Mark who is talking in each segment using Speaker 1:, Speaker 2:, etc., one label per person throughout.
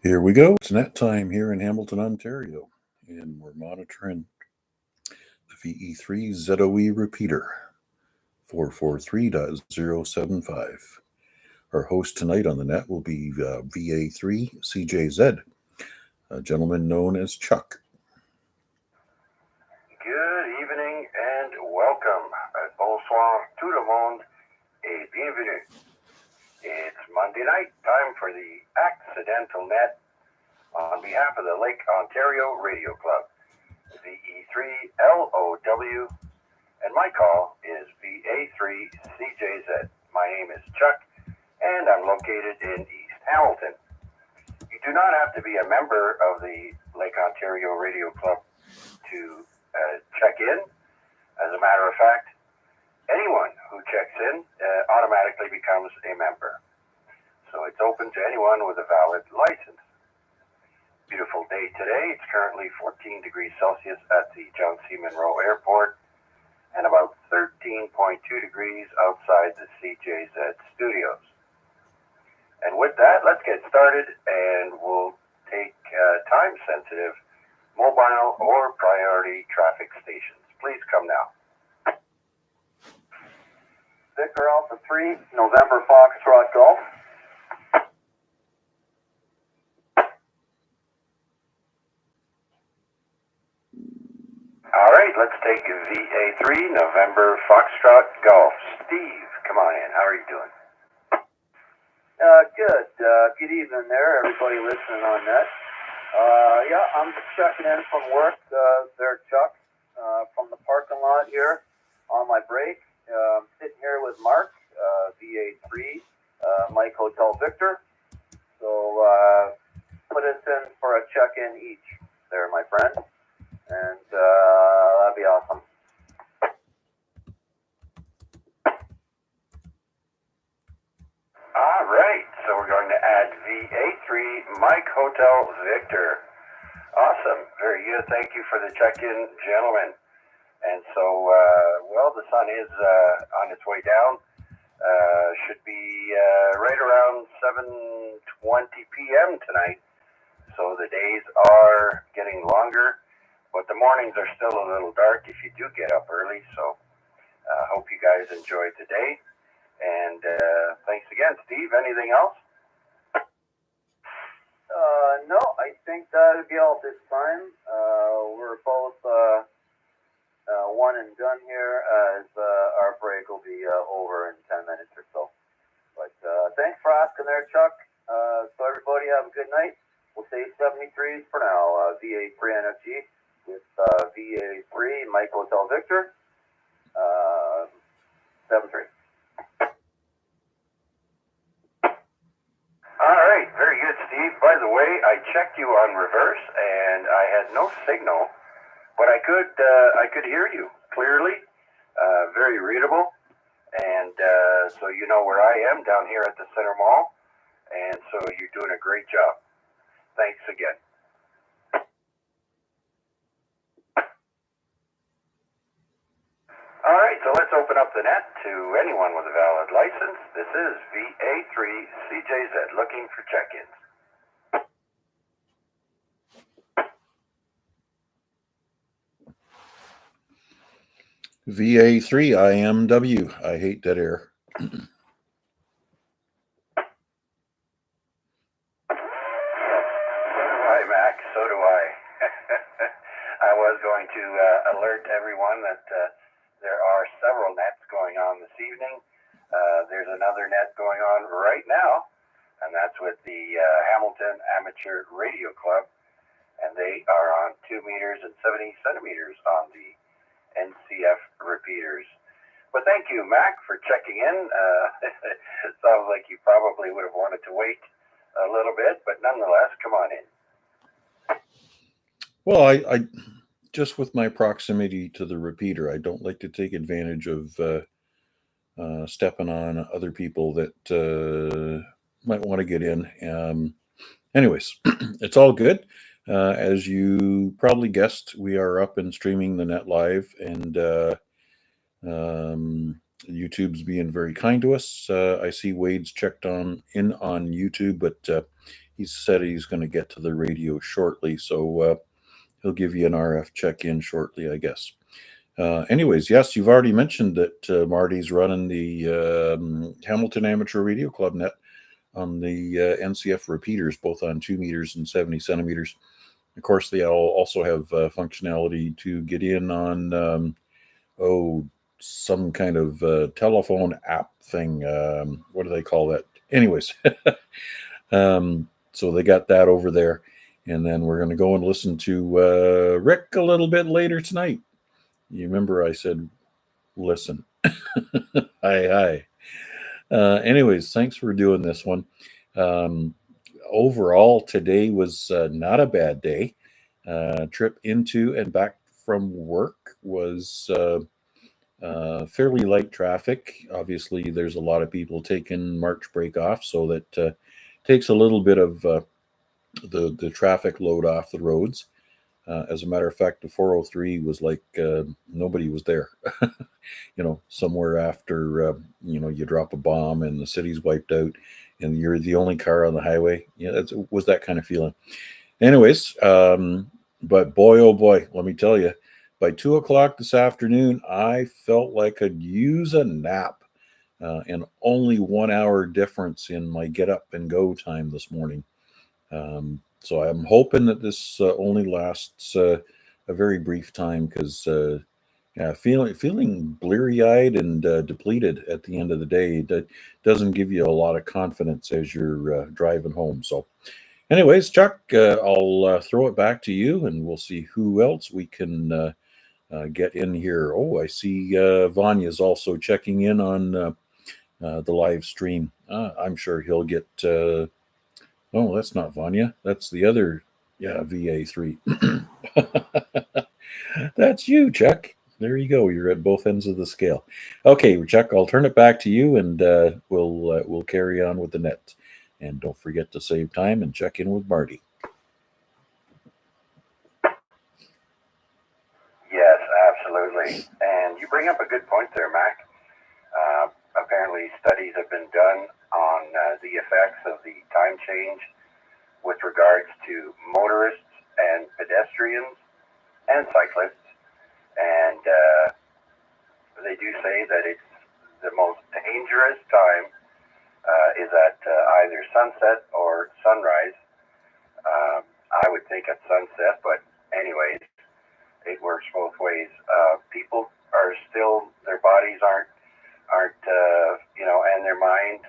Speaker 1: Here we go. It's net time here in Hamilton, Ontario, and we're monitoring the VE3 ZOE repeater 443.075. Our host tonight on the net will be VA3CJZ, a gentleman known as Chuck.
Speaker 2: Good evening and welcome. Bonsoir tout le monde et bienvenue. It's Monday night, time for the Accidental Net on behalf of the Lake Ontario Radio Club, VE3LOW, and my call is VA3CJZ. My name is Chuck, and I'm located in East Hamilton. You do not have to be a member of the Lake Ontario Radio Club to check in. As a matter of fact, anyone who checks in automatically becomes a member. So it's open to anyone with a valid license. Beautiful day today. It's currently 14 degrees Celsius at the John C. Munro Airport and about 13.2 degrees outside the CJZ studios. And with that, let's get started, and we'll take time-sensitive mobile or priority traffic stations. Please come now. Victor Alpha 3, November Foxtrot Golf. All right, let's take VA3, November Foxtrot Golf. Steve, come on in. How are you doing?
Speaker 3: Good. Good evening there, everybody listening on that. Yeah, I'm just checking in from work there, Chuck, from the parking lot here on my break. Sitting here with Mark, VA3, Mike Hotel Victor. So put us in for a check-in each there, my friend. And that'd be awesome.
Speaker 2: All right, so we're going to add VA3 Mike Hotel Victor. Awesome, very good. Thank you for the check-in, gentlemen. And so, well, the sun is on its way down. Should be right around 7:20 p.m. tonight. So the days are getting longer, but the mornings are still a little dark if you do get up early. So hope you guys enjoyed the day. And thanks again, Steve. Anything else?
Speaker 3: No, I think that'd be all this time. We're both one and done here, as our break will be over in 10 minutes or so. But thanks for asking there, Chuck. So everybody have a good night. We'll say 73s for now. VA3 NFG with VA3 Mike Hotel Victor. 7-3.
Speaker 2: All right, very good, Steve. By the way, I checked you on reverse, and I had no signal, but I could hear you clearly, very readable, and so you know where I am down here at the Center Mall, and so you're doing a great job. Thanks again. All right, so let's open up the net to anyone with a valid license. This is VA3CJZ looking for check-ins.
Speaker 1: VA3IMW, I hate dead air.
Speaker 2: Hi, Mac. So do I. I was going to alert everyone that there are several nets going on this evening. There's another net going on right now, and that's with the Hamilton Amateur Radio Club, and they are on 2 meters and 70 centimeters on the NCF repeaters. But thank you, Mac, for checking in. It sounds like you probably would have wanted to wait a little bit, but nonetheless, come on in.
Speaker 1: Well, I just with my proximity to the repeater, I don't like to take advantage of stepping on other people that might want to get in. Anyways, it's all good. As you probably guessed, we are up and streaming the net live, and YouTube's being very kind to us. I see Wade's checked in on YouTube, but he said he's going to get to the radio shortly, so he'll give you an RF check-in shortly, I guess. Anyways, yes, you've already mentioned that Marty's running the Hamilton Amateur Radio Club net on the NCF repeaters, both on 2 meters and 70 centimeters. Of course, they all also have functionality to get in on, some kind of telephone app thing. What do they call that? Anyways, so they got that over there. And then we're going to go and listen to Rick a little bit later tonight. You remember I said, listen. Hi. Anyways, thanks for doing this one. Overall, today was not a bad day. Trip into and back from work was fairly light traffic. Obviously, there's a lot of people taking March break off, so that takes a little bit of the traffic load off the roads. As a matter of fact, the 403 was like nobody was there. Somewhere after, you drop a bomb and the city's wiped out and you're the only car on the highway. It was that kind of feeling. Anyways, but boy, oh boy, let me tell you, by 2 o'clock this afternoon, I felt like I'd use a nap, and only 1 hour difference in my get up and go time this morning. So I'm hoping that this only lasts a very brief time, because feeling bleary-eyed and depleted at the end of the day, that doesn't give you a lot of confidence as you're driving home. So anyways, Chuck, I'll throw it back to you, and we'll see who else we can get in here. Oh, I see Vanya's also checking in on the live stream. I'm sure he'll get... Oh, that's not Vanya. That's the other, VA3. That's you, Chuck. There you go. You're at both ends of the scale. Okay, Chuck, I'll turn it back to you, and we'll carry on with the net. And don't forget to save time and check in with Marty.
Speaker 2: Yes, absolutely. And you bring up a good point there, Mac. Apparently, studies have been done on the effects of the time change with regards to motorists and pedestrians and cyclists. And they do say that it's the most dangerous time is at either sunset or sunrise. I would think at sunset, but anyways, it works both ways. People are still, their bodies aren't and their mind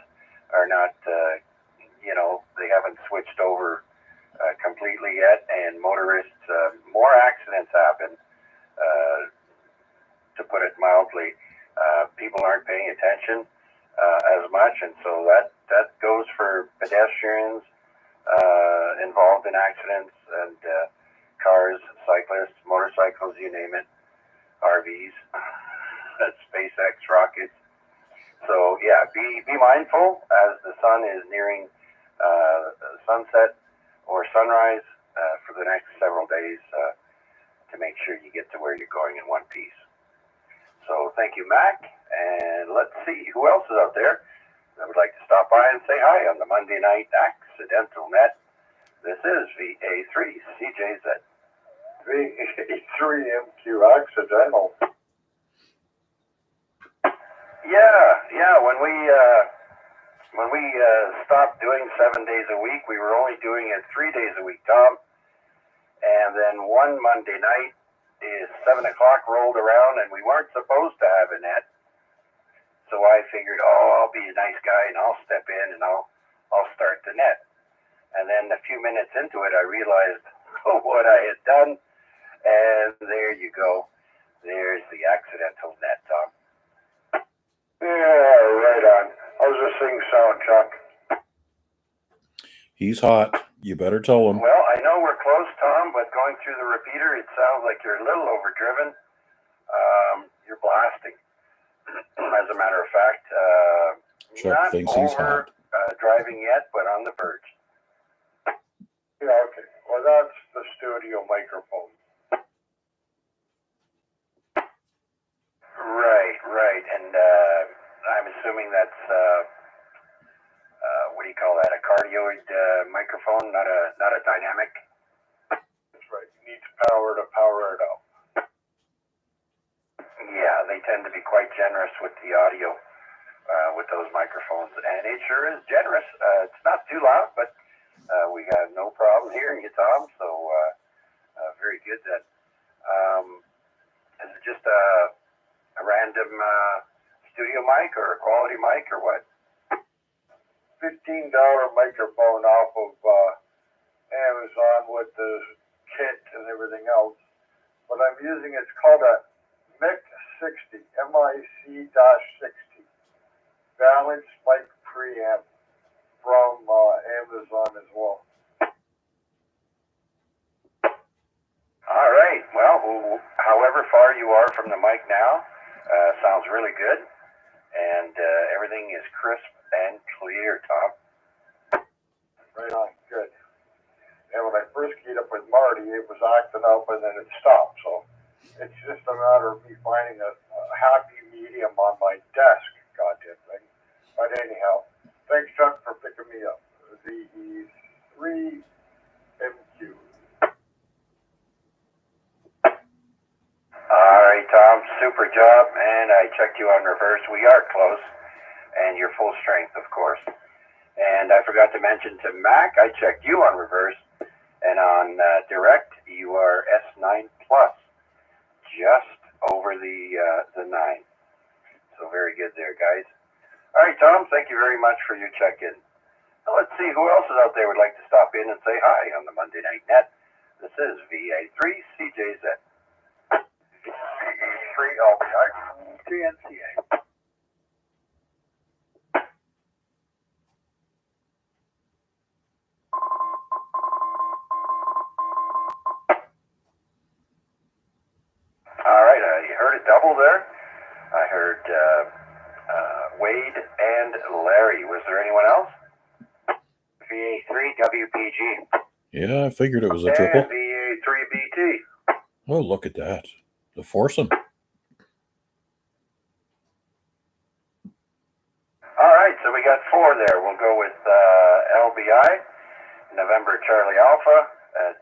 Speaker 2: are not, they haven't switched over completely yet. And motorists, more accidents happen, to put it mildly. People aren't paying attention as much, and so that goes for pedestrians involved in accidents, and cars, cyclists, motorcycles, you name it, RVs, SpaceX rockets. So yeah, be mindful as the sun is nearing sunset or sunrise for the next several days to make sure you get to where you're going in one piece. So thank you, Mac, and let's see who else is out there that would like to stop by and say hi on the Monday Night Accidental Net. This is VA3CJZ.
Speaker 3: VA3MQ Accidental.
Speaker 2: Yeah. When we stopped doing 7 days a week, we were only doing it 3 days a week, Tom. And then one Monday night is 7 o'clock rolled around, and we weren't supposed to have a net. So I figured, I'll be a nice guy and I'll step in and I'll start the net. And then a few minutes into it, I realized what I had done, and there you go. There's the accidental net, Tom.
Speaker 3: Yeah, right on. How's this thing sound, Chuck?
Speaker 1: He's hot. You better tell him.
Speaker 2: Well, I know we're close, Tom, but going through the repeater, it sounds like you're a little overdriven. You're blasting. As a matter of fact,
Speaker 1: Chuck
Speaker 2: not
Speaker 1: thinks he's
Speaker 2: over
Speaker 1: hot.
Speaker 2: driving yet, but on the verge.
Speaker 3: Yeah, okay. Well, that's the studio microphone.
Speaker 2: Right. And I'm assuming that's, call that, a cardioid microphone, not a dynamic.
Speaker 3: That's right. It needs power to power it up.
Speaker 2: Yeah, they tend to be quite generous with the audio with those microphones, and it sure is generous. It's not too loud, but we have no problem hearing you, Tom, so very good then. Is it just a random studio mic or a quality mic or what?
Speaker 3: $15 microphone off of Amazon with the kit and everything else. But I'm using, it's called a MIC-60, MIC-60, balanced mic preamp from Amazon as well.
Speaker 2: All right. Well, however far you are from the mic now, sounds really good, and everything is crisp and clear, Tom.
Speaker 3: Right on, good. And when I first keyed up with Marty, it was acting up and then it stopped. So it's just a matter of me finding a happy medium on my desk, goddamn thing. But anyhow, thanks, Chuck, for picking me up. VA3IMW.
Speaker 2: All right, Tom, super job, and I checked you on reverse. We are close, and you're full strength, of course. And I forgot to mention to Mac, I checked you on reverse, and on direct, you are S9 plus, just over the 9. So very good there, guys. All right, Tom, thank you very much for your check-in. Now let's see who else is out there would like to stop in and say hi on the Monday Night Net. This is VA3CJZ.
Speaker 3: VA3LBI. 3NCA.
Speaker 2: All right, I heard a double there. I heard Wade and Larry. Was there anyone else? VA3WPG.
Speaker 1: Yeah, I figured it was a triple.
Speaker 2: And VA3BT.
Speaker 1: Oh, look at that. The foursome.
Speaker 2: All right, so we got 4 there. We'll go with LBI, November Charlie Alpha,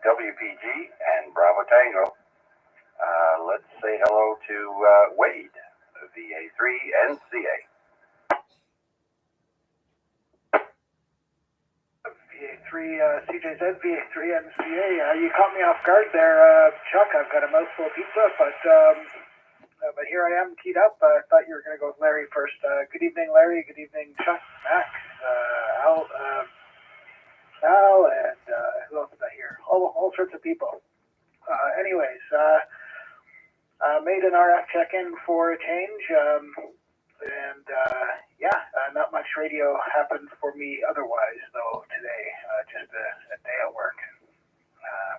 Speaker 2: WPG, and Bravo Tango. Let's say hello to Wade, VA3NCA.
Speaker 4: VA3CJZ, VA3MCA. You caught me off guard there, Chuck. I've got a mouthful of pizza, but here I am keyed up. I thought you were going to go with Larry first. Good evening, Larry. Good evening, Chuck, Max, Al, and who else is I here? All sorts of people. Anyways, made an RF check-in for a change, and not much radio happened for me otherwise, though, today. Just a day at work.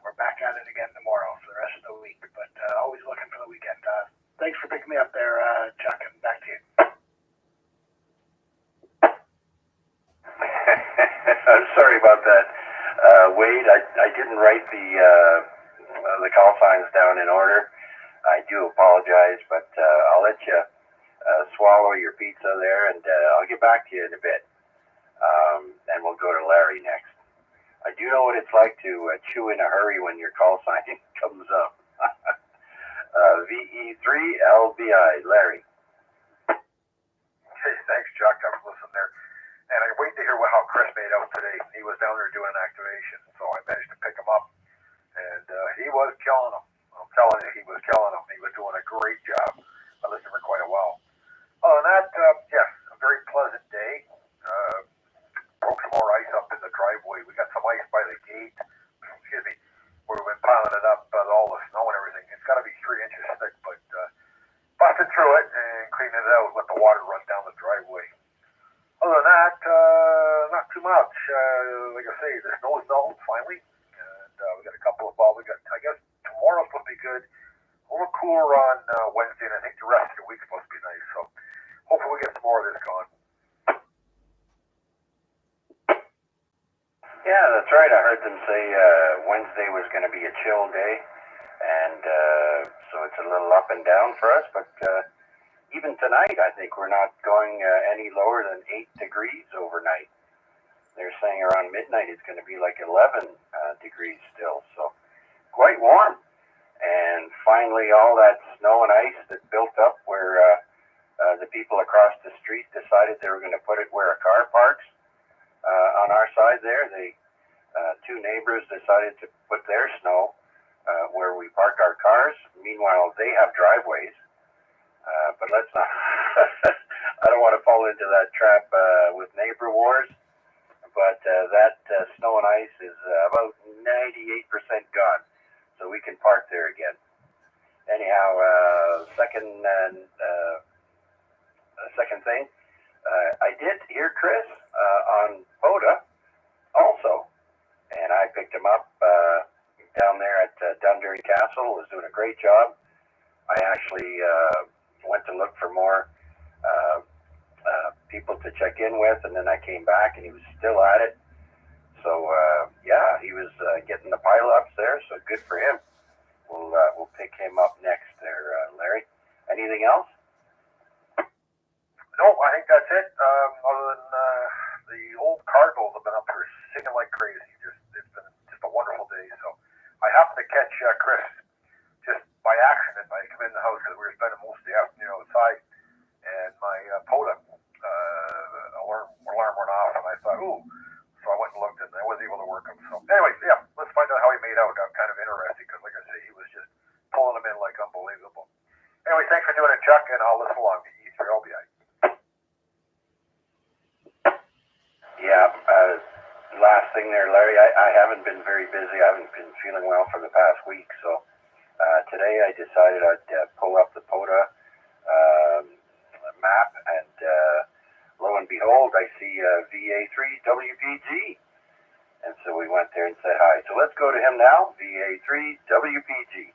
Speaker 4: We're back at it again tomorrow for the rest of the week, but always looking for the weekend. Thanks for picking me up there, Chuck, and back to you.
Speaker 2: I'm sorry about that, Wade. I didn't write the call signs down in order. I do apologize, but I'll let you swallow your pizza there, and I'll get back to you in a bit. And we'll go to Larry next. I do know what it's like to chew in a hurry when your call sign comes up. VE3LBI, Larry.
Speaker 3: Hey, thanks, Chuck. I was listening there. And I waited to hear how Chris made out today. He was down there doing an activation, so I managed to pick him up. And he was killing them. I'm telling you, he was killing them. He was doing a great job. I listened for quite a while. Other than that, a very pleasant day. Broke some more ice up in the driveway. We got some ice by the gate. Excuse me. Where we've been piling it up, all the snow and everything. It's got to be 3 inches thick, but busted through it and cleaning it out, let the water run down the driveway. Other than that, not too much. Like I say, the snow is melting finally, and we got a couple of we got, I guess, tomorrow's supposed to be good. A little cooler on Wednesday, and I think the rest of the week's supposed to be nice. So hopefully we get some more of this gone.
Speaker 2: Yeah, that's right. I heard them say Wednesday was going to be a chill day, and so it's a little up and down for us. But even tonight, I think we're not going any lower than 8 degrees overnight. There's midnight it's going to be like 11 degrees still, so quite warm. And finally, all that snow and ice that built up where the people across the street decided they were going to put it where a car parks on our side there. They two neighbors decided to put their snow where we park our cars. Meanwhile, they have driveways. But let's not, I don't want to fall into that trap with neighbor wars. But that snow and ice is about 98% gone. So we can park there again. Anyhow, second thing, I did hear Chris on POTA also. And I picked him up down there at Dundurry Castle. Was doing a great job. I actually went to look for more people to check in with, and then I came back, and he was still at it. So yeah, he was getting the pile-ups there. So good for him. We'll pick him up next there, Larry. Anything else?
Speaker 5: No, I think that's it. Other than the old Cardinals have been up here singing like crazy. It's been just a wonderful day. So I happened to catch Chris just by accident. I come in the house because we were spending most of the afternoon outside, and my POTA alarm went off, and I thought, ooh. So I went and looked, and I was able to work him. So anyway, yeah, let's find out how he made out. I'm kind of interested because, like I say, he was just pulling them in like unbelievable. Anyway, thanks for doing it, Chuck, and I'll listen along to E3LBI.
Speaker 2: Yeah, last thing there, Larry, I haven't been very busy. I haven't been feeling well for the past week. So today I decided I'd pull up the POTA map, and lo and behold, I see VA3WPG. And so we went there and said hi. So let's go to him now, VA3WPG.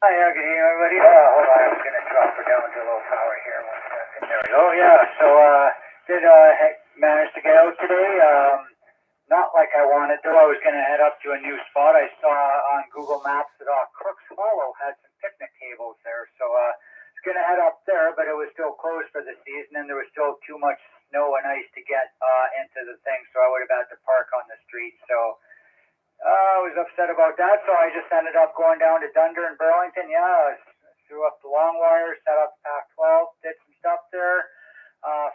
Speaker 3: Hi, good evening, everybody. Hold on, I'm going to drop her down to a low power here. 1 second. There we go. Yeah, so did manage to get out today. Not like I wanted to. I was going to head up to a new spot. I saw on Google Maps that Crooks Hollow had some picnic tables there. So I was going to head up there, but it was still closed for the season, and there was still too much snow and ice to get into the thing, so I would have had to park on the street. So I was upset about that, so I just ended up going down to Dundurry and Burlington. Yeah, I threw up the long wire, set up Pac-12, did some stuff there.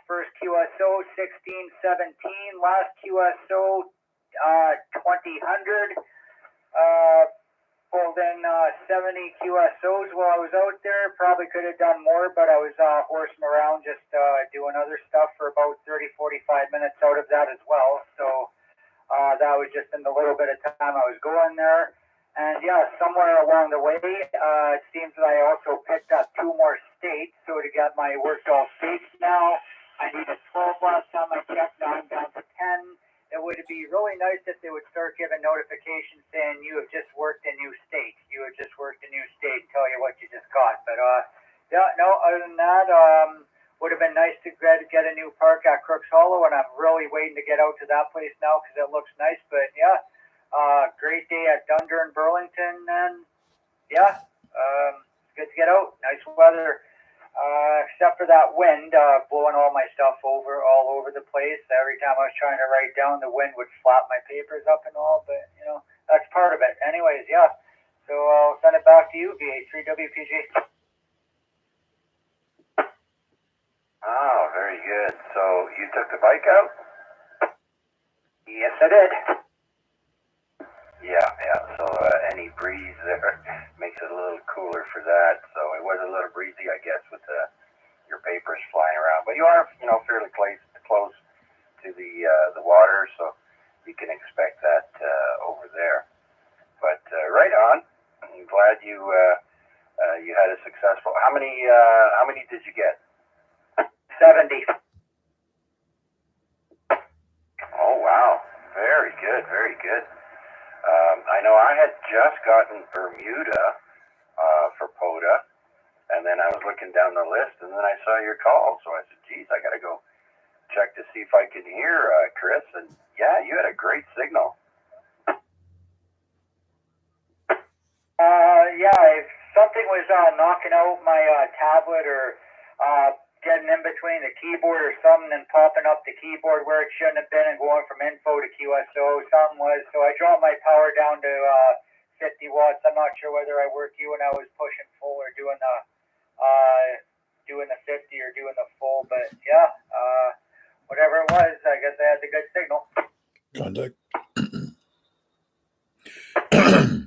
Speaker 3: First QSO 1617, last QSO 2000. Pulled in 70 QSOs while I was out there. Probably could have done more, but I was horsing around just doing other stuff for about 30-45 minutes out of that as well. So that was just in the little bit of time I was going there. And yeah, somewhere along the way, it seems that I also picked up 2 more states. So to get my worked all states now, I needed 12 last time I checked. Now I'm down to 10. It would be really nice if they would start giving notifications saying you have just worked a new state. You have just worked a new state and tell you what you just got. But yeah, no, other than that, would have been nice to get a new park at Crooks Hollow, and I'm really waiting to get out to that place now because it looks nice. But yeah, great day at Dundurry and Burlington, and yeah, it's good to get out. Nice weather. Except for that wind blowing all my stuff all over the place. Every time I was trying to write down, the wind would flap my papers up and all, but you know, that's part of it. Anyways, yeah. So I'll send it back to you, VA3WPG.
Speaker 2: Oh, very good. So you took the bike out?
Speaker 3: Yes, I did.
Speaker 2: Yeah. So any breeze there makes it a little cooler for that. So it was a little breezy, I guess, with your papers flying around. But you are, fairly close to the water, so you can expect that over there. But right on. I'm glad you had a successful. How many did you get?
Speaker 3: 70.
Speaker 2: Oh wow, very good, very good. I know I had just gotten Bermuda for POTA, and then I was looking down the list, and then I saw your call, so I said, geez, I got to go check to see if I can hear Chris, and yeah, you had a great signal.
Speaker 3: Yeah, if something was knocking out my tablet or
Speaker 6: getting in between the keyboard or something and popping up the keyboard where it shouldn't have been and going from info to QSO. Something was, so I dropped my power down to 50 watts. I'm not sure whether I worked you when I was pushing full or doing the 50 or doing the full, but yeah, whatever it was, I guess I had the good signal.
Speaker 1: Contact.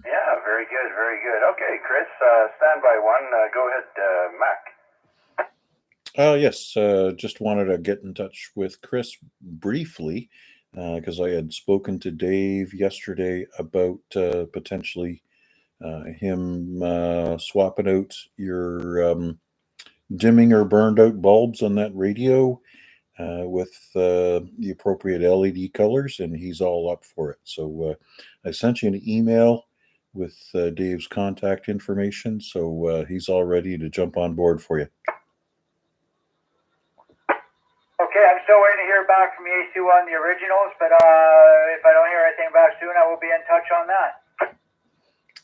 Speaker 2: Yeah, very good, very good. Okay, Chris, stand by one. Go ahead, Mac.
Speaker 1: Yes, just wanted to get in touch with Chris briefly because I had spoken to Dave yesterday about potentially him swapping out your dimming or burned out bulbs on that radio with the appropriate LED colors, and he's all up for it. So I sent you an email with Dave's contact information, so he's all ready to jump on board for you.
Speaker 6: Okay, I'm still waiting to hear back from Yesu on the originals, but if I don't hear anything back soon, I will be in touch on that.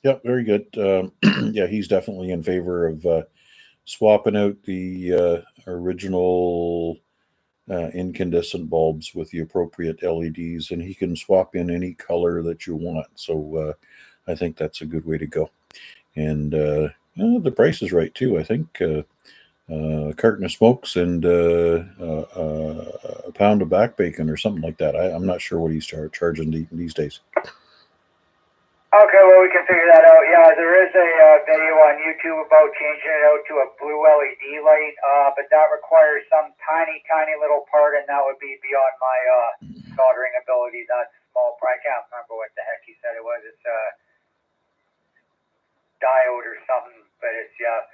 Speaker 1: Yep, very good. Yeah, he's definitely in favor of swapping out the original incandescent bulbs with the appropriate LEDs, and he can swap in any color that you want. So I think that's a good way to go. And the price is right too. I think a carton of smokes and a pound of back bacon or something like that. I'm not sure what he's charging these days.
Speaker 6: Okay, well, we can figure that out. Yeah, there is a video on YouTube about changing it out to a blue LED light, but that requires some tiny little part, and that would be beyond my soldering ability. That small part, I can't remember what the heck he said it was. It's a diode or something, but it's, yeah,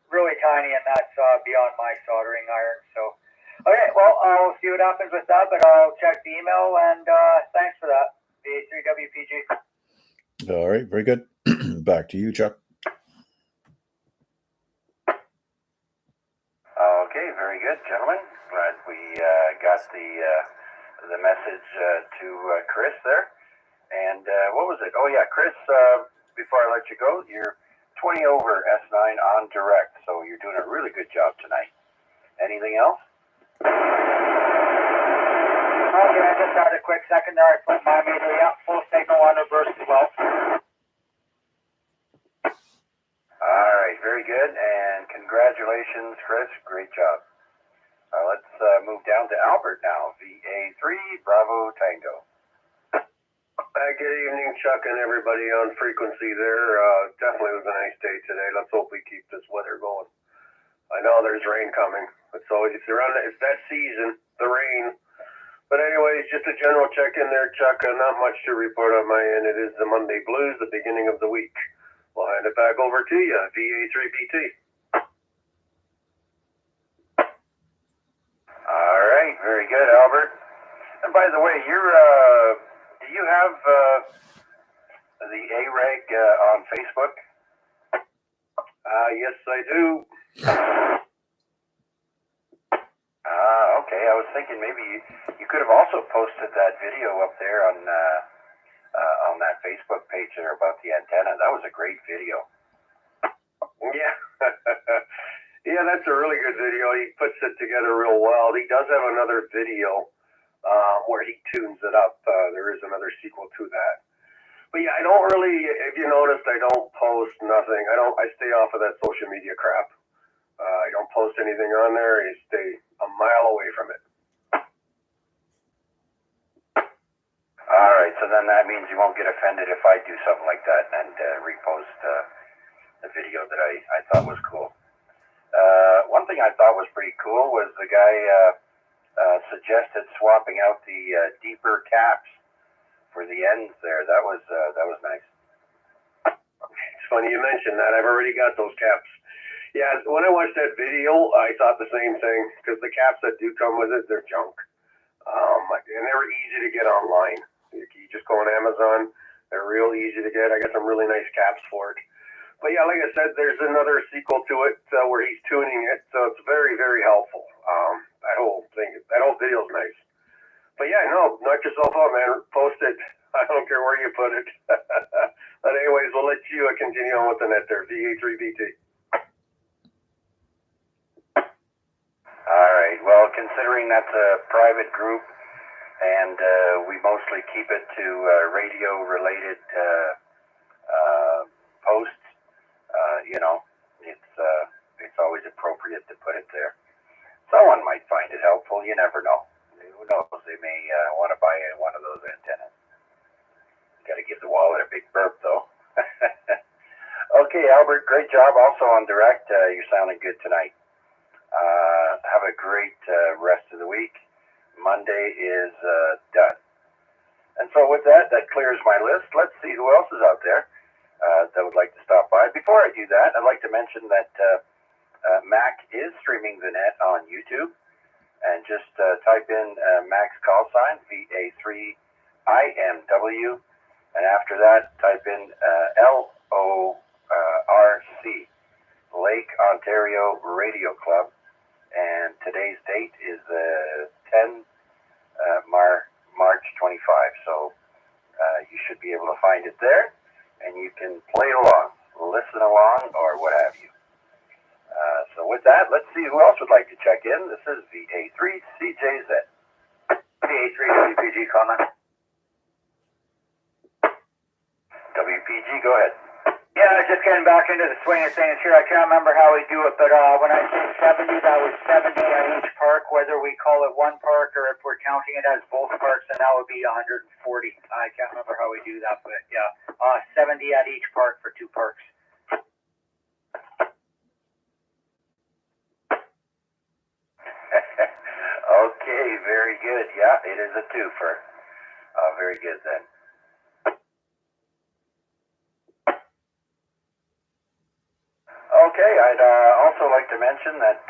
Speaker 6: really tiny, and that's beyond my soldering iron. So, okay, well, I'll see what happens with that, but I'll check the email, and thanks for that, VA3WPG.
Speaker 1: All right, very good. Back to you, Chuck.
Speaker 2: Okay, very good, gentlemen. Glad we got the message to Chris there. And what was it? Oh yeah, Chris. Before I let you go, you're 20 over S9 on direct, so you're doing a really good job tonight. Anything else?
Speaker 6: Okay, I just had a quick second there. I put my meter, yeah, full signal on reverse as well.
Speaker 2: All right, very good, and congratulations, Chris. Great job. Let's move down to Albert now. VA3 Bravo Tango.
Speaker 5: Good evening, Chuck, and everybody on frequency there. Definitely was a nice day today. Let's hope we keep this weather going. I know there's rain coming. It's that season, the rain. But anyways, just a general check-in there, Chuck. Not much to report on my end. It is the Monday Blues, the beginning of the week. We'll hand it back over to you, VA3BT.
Speaker 2: All right, very good, Albert. And by the way, do you have the A-Reg on Facebook?
Speaker 5: Yes, I do.
Speaker 2: Okay. I was thinking maybe you could have also posted that video up there on that Facebook page there about the antenna. That was a great video.
Speaker 5: Yeah. Yeah, that's a really good video. He puts it together real well. He does have another video where he tunes it up. There is another sequel to that. But yeah, I don't really, if you noticed, I don't post nothing. I stay off of that social media crap. I don't post anything on there. I stay a mile away from it.
Speaker 2: All right, so then that means you won't get offended if I do something like that and repost the video that I thought was cool. One thing I thought was pretty cool was the guy suggested swapping out the deeper caps for the ends there. That was nice.
Speaker 5: It's funny you mentioned that. I've already got those caps. Yeah, when I watched that video, I thought the same thing, because the caps that do come with it, they're junk. And they were easy to get online. You just go on Amazon. They're real easy to get. I got some really nice caps for it. But yeah, like I said, there's another sequel to it where he's tuning it, so it's very, very helpful. That whole video's nice. But yeah, no, knock yourself out, man. Post it. I don't care where you put it. But anyways, we'll let you continue on with the net there, VA3BT.
Speaker 2: considering that's a private group and we mostly keep it to radio-related posts, it's always appropriate to put it there. Someone might find it helpful. You never know. Who knows? They may want to buy one of those antennas. Got to give the wallet a big burp, though. Okay, Albert, great job also on direct. You're sounding good tonight. Have a great rest of the week. Monday is done. And so with that clears my list. Let's see who else is out there that would like to stop by. Before I do that, I'd like to mention that Mac is streaming the net on YouTube. And just type in Mac's call sign, VA3IMW. And after that, type in LORC, Lake Ontario Radio Club. And today's date is 10Mar25. So you should be able to find it there. And you can play along, listen along, or what have you. So with that, let's see who else would like to check in. This is VA3CJZ. VA3WPG comment. WPG, go ahead.
Speaker 6: Yeah, just getting back into the swing of things here. I can't remember how we do it, but when I say 70, that was 70 at each park, whether we call it one park or if we're counting it as both parks, then that would be 140. I can't remember how we do that, but yeah, 70 at each park for 2 parks.
Speaker 2: Okay, very good. Yeah, it is a twofer. Very good then. Okay, I'd also like to mention that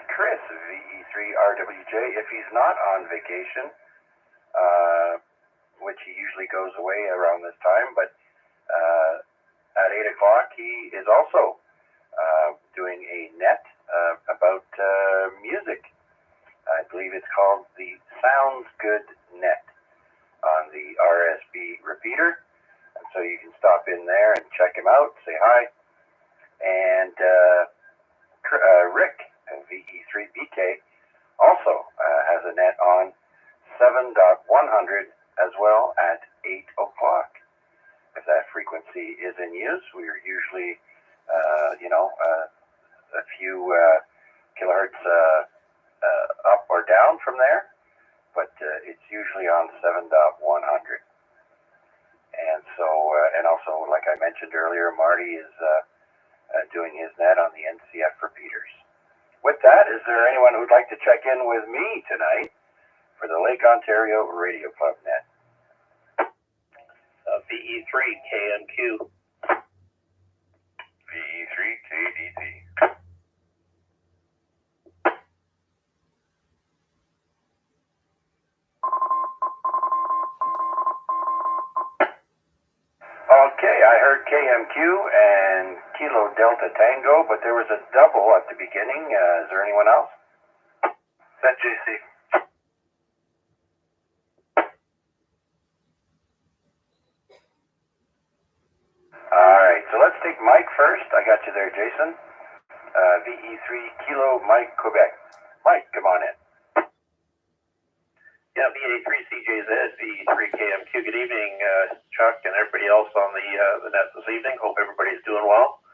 Speaker 2: Chris, VE3RWJ, if he's not on vacation, which he usually goes away around this time, but at 8 o'clock he is also doing a net about music. I believe it's called the Sounds Good Net on the RSB repeater. And so you can stop in there and check him out, say hi. And Rick, VE3BK, also has a net on 7.100 as well at 8 o'clock. If that frequency is in use, we are usually, a few kilohertz up or down from there, but it's usually on 7.100. And so, and also, like I mentioned earlier, Marty is doing his net on the NCF repeaters. With that, is there anyone who'd like to check in with me tonight for the Lake Ontario Radio Club net? VE3KMQ. VE3KDT. Okay, I heard KMQ and Kilo Delta Tango, but there was a double at the beginning. Is there anyone else? ZJC. All right, so let's take Mike first. I got you there, Jason. VE3 Kilo Mike Quebec. Mike, come on in.
Speaker 7: Yeah, VA3CJZ, VE3KMQ. Good evening, Chuck and everybody else on the net this evening. Hope everybody's doing well.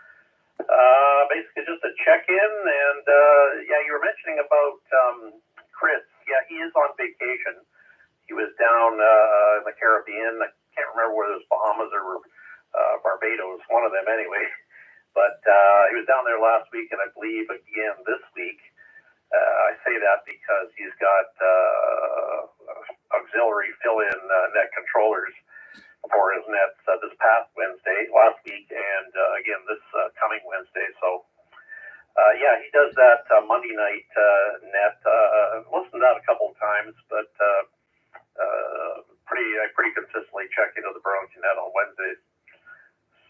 Speaker 7: Basically just a check-in, and yeah, you were mentioning about Chris. Yeah, he is on vacation. He was down in the Caribbean. I can't remember whether it was Bahamas or Barbados, one of them anyway. But he was down there last week, and I believe again this week. I say that because he's got auxiliary fill-in net controllers for his nets this past Wednesday, last week, and again this coming Wednesday. So, yeah, he does that Monday night net. Listened to that a couple of times, but I pretty consistently check into the Burlington net on Wednesdays.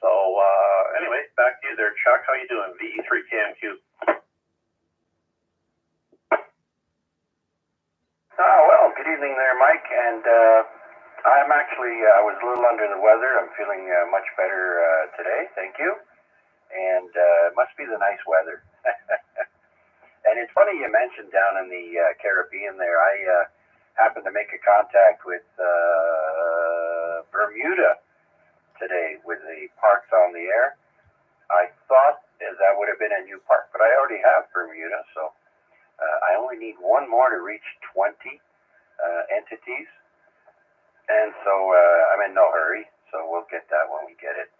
Speaker 7: So, anyway, back to you there, Chuck. How you doing? VE3KMQ.
Speaker 2: Well, good evening there, Mike. And I was a little under the weather. I'm feeling much better today. Thank you. And it must be the nice weather. And it's funny you mentioned down in the Caribbean there. I happened to make a contact with Bermuda today with the parks on the air. I thought that would have been a new park, but I already have Bermuda, so I only need one more to reach 20 entities. And so I'm in no hurry, so we'll get that when we get it.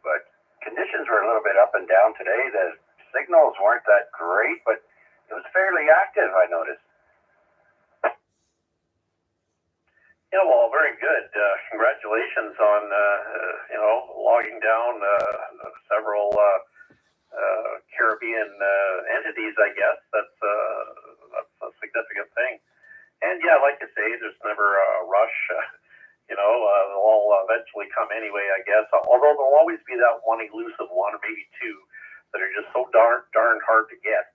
Speaker 2: But conditions were a little bit up and down today. The signals weren't that great, but it was fairly active, I noticed.
Speaker 7: Yeah, well, very good. Congratulations on logging down several Caribbean entities. I guess that's a significant thing. And yeah, like you say, there's never a rush. They'll all eventually come anyway, I guess. Although there'll always be that one elusive one, or maybe two, that are just so darn hard to get.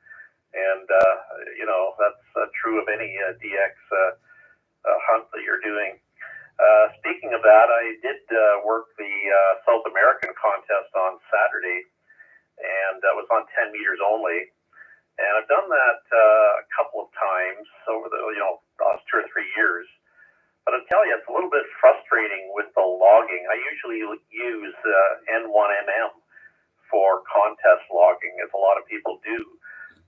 Speaker 7: And that's true of any DX hunt that you're doing. Speaking of that, I did work the South American contest on Saturday, and that was on 10 meters only. And I've done that a couple of times over the last 2 or 3 years. But I'll tell you, it's a little bit frustrating with the logging. I usually use N1MM for contest logging, as a lot of people do.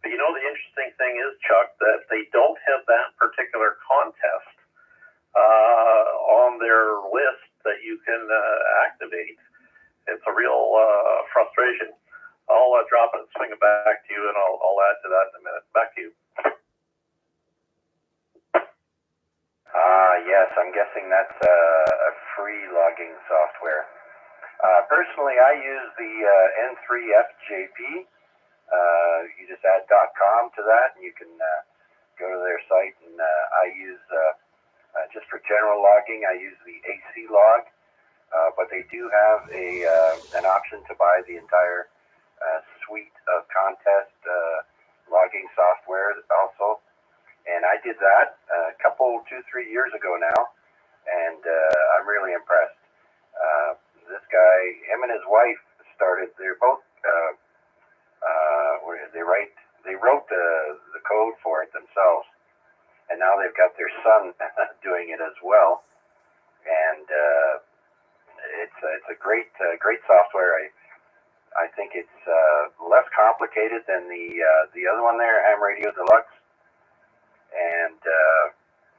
Speaker 7: But the interesting thing is, Chuck, that they don't have that particular contest on their list that you can activate. It's a real frustration. I'll drop it and swing it back to you, and I'll add to that in a minute. Back to you.
Speaker 2: Yes, I'm guessing that's a free logging software. Personally, I use the N3FJP. You just add .com to that, and you can go to their site. And I use, just for general logging, I use the AC log. But they do have an option to buy the entire suite of contest logging software also. And I did that a couple, 2-3 years ago now, and I'm really impressed. This guy, him and his wife started. They're both they wrote the code for it themselves, and now they've got their son doing it as well. And it's a great software. I think it's less complicated than the other one there, Ham Radio Deluxe. And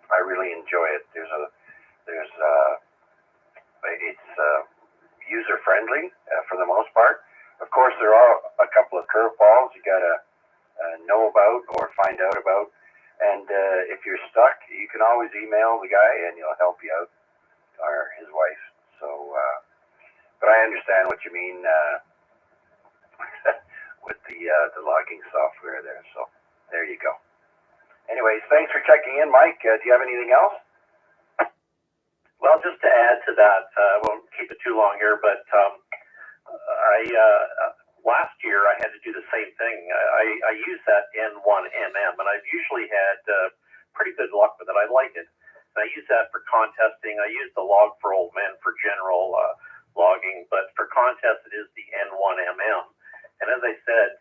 Speaker 2: I really enjoy it. It's user friendly for the most part. Of course, there are a couple of curveballs you gotta know about or find out about. And if you're stuck, you can always email the guy and he'll help you out, or his wife. So, but I understand what you mean with the logging software there. So there you go. Anyways, thanks for checking in, Mike. Do you have anything else?
Speaker 7: Well, just to add to that, I won't keep it too long here, but last year I had to do the same thing. I use that N1MM, and I've usually had pretty good luck with it. I like it. And I use that for contesting. I use the log for old men for general logging, but for contest it is the N1MM. And as I said,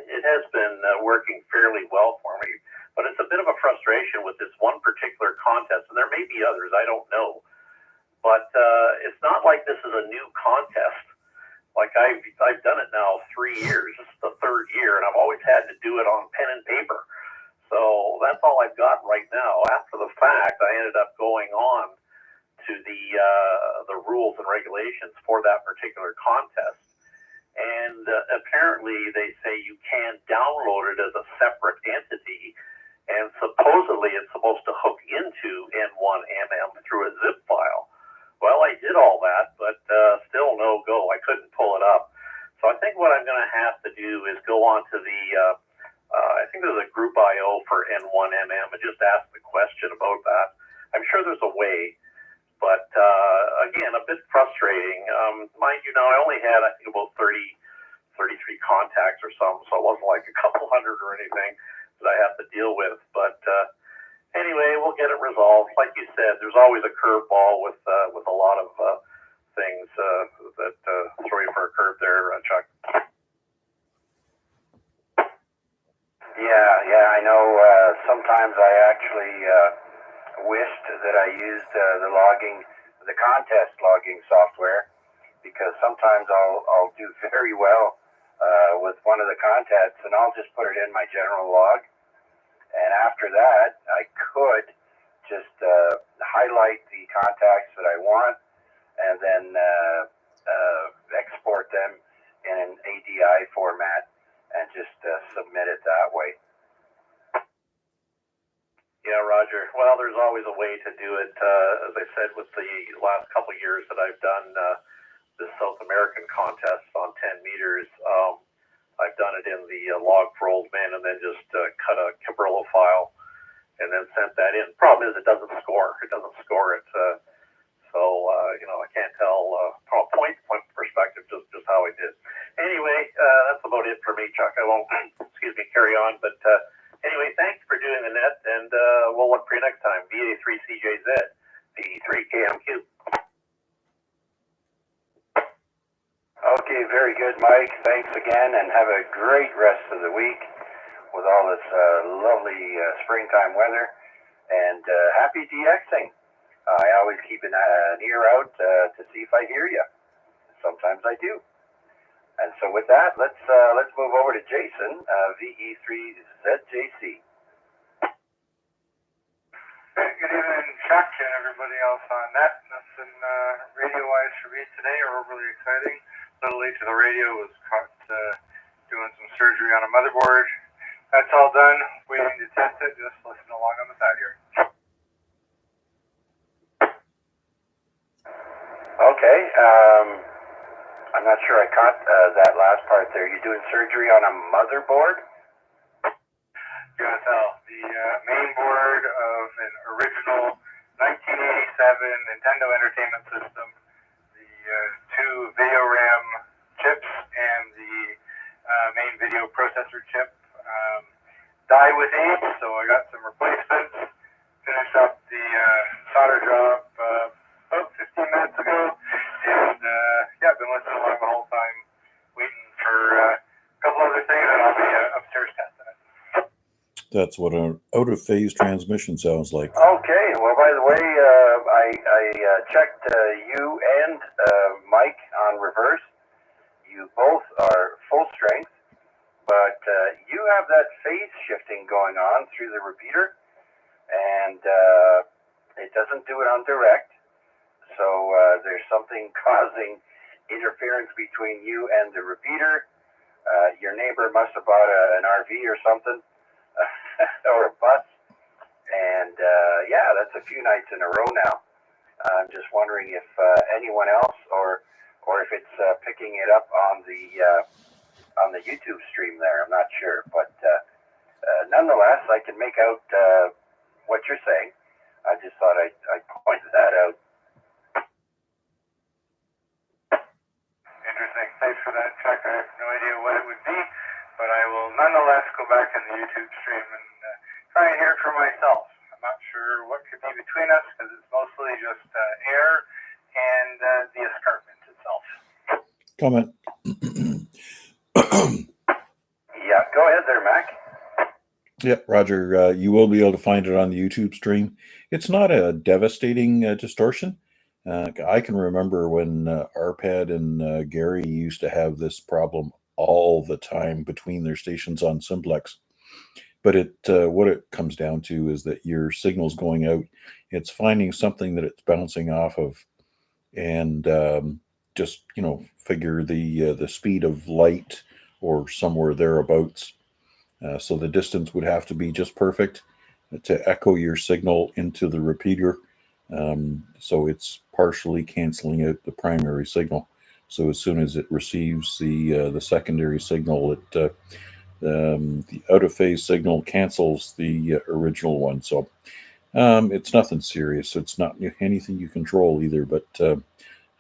Speaker 7: it has been working fairly well for me. But it's a bit of a frustration with this one particular contest, and there may be others, I don't know. But it's not like this is a new contest. Like I've done it now 3 years. This is the 3rd year, and I've always had to do it on pen and paper. So that's all I've got right now. After the fact, I ended up going on to the rules and regulations for that particular contest. And apparently they say you can download it as a separate entity. And supposedly it's supposed to hook into N1MM through a zip file. Well, I did all that, but still no go. I couldn't pull it up. So I think what I'm going to have to do is go on to the, I think there's a group IO for N1MM and just ask the question about that. I'm sure there's a way, but again, a bit frustrating. Mind you, now I only had, I think, about 33 contacts or something, so it wasn't like a couple hundred or anything that I have to deal with. But anyway, we'll get it resolved. Like you said, there's always a curveball with a lot of things that throw you for a curve there, Chuck.
Speaker 2: Yeah, I know. Sometimes I actually wished that I used the contest logging software, because sometimes I'll do very well with one of the contests, and I'll just put it in my general log, and after that I could just highlight the contacts that I want, and then export them in an ADI format and just submit it that way.
Speaker 7: Yeah, Roger. Well, there's always a way to do it. As I said, with the last couple of years that I've done the South American contest on 10 meters, I've done it in the log for old men, and then just cut a Cabrillo file and then sent that in. Problem is, it doesn't score. It doesn't score it. I can't tell from a point perspective just how I did. Anyway, that's about it for me, Chuck. I won't, carry on. But anyway, thanks for doing the net, and we'll look for you next time. VA3CJZ, VA3KMQ.
Speaker 2: Okay, very good, Mike. Thanks again, and have a great rest of the week with all this lovely springtime weather, and happy DXing. I always keep an ear out to see if I hear you. Sometimes I do. And so with that, let's move over to Jason, VE3ZJC.
Speaker 5: Good evening, Chuck, and everybody else on net. Nothing radio-wise for me today, or overly exciting. A little late to the radio. Was caught doing some surgery on a motherboard. That's all done. Waiting to test it. Just listen along on the side here.
Speaker 2: Okay. I'm not sure I caught that last part there. You're doing surgery on a motherboard?
Speaker 5: Gonna tell. The main board of an original 1987 Nintendo Entertainment System, the two video RAM chips, and the main video processor chip die with age, so I got some replacements. Finished up the solder job about 15 minutes ago, and I've been listening along the whole time, waiting for a couple other things, and I'll be upstairs testing it.
Speaker 1: That's what an out-of-phase transmission sounds like.
Speaker 2: Okay. Well, by the way, I checked you and Mike on reverse. You both are full strength, but you have that phase shifting going on through the repeater, and it doesn't do it on direct. So there's something causing interference between you and the repeater. Your neighbor must have bought an RV or something, or a bus. And that's a few nights in a row now. I'm just wondering if anyone else, or if it's picking it up on the YouTube stream there. I'm not sure, but nonetheless, I can make out what you're saying. I just thought I'd point that out.
Speaker 5: Interesting. Thanks for that, Chuck. I have no idea what it would be, but I will nonetheless go back in the YouTube stream and try and hear it for myself. I'm not sure what could be between us, because it's mostly just air and the escarpment itself.
Speaker 1: Comment.
Speaker 2: Yeah, go ahead there, Mac.
Speaker 1: Yeah, Roger, you will be able to find it on the YouTube stream. It's not a devastating distortion. I can remember when Arpad and Gary used to have this problem all the time between their stations on Simplex. But what it comes down to is that your signal's going out. It's finding something that it's bouncing off of, and just figure the speed of light or somewhere thereabouts. So the distance would have to be just perfect to echo your signal into the repeater. So it's partially canceling out the primary signal. So as soon as it receives the secondary signal, the out of phase signal cancels the original one. So it's nothing serious. It's not anything you control either, but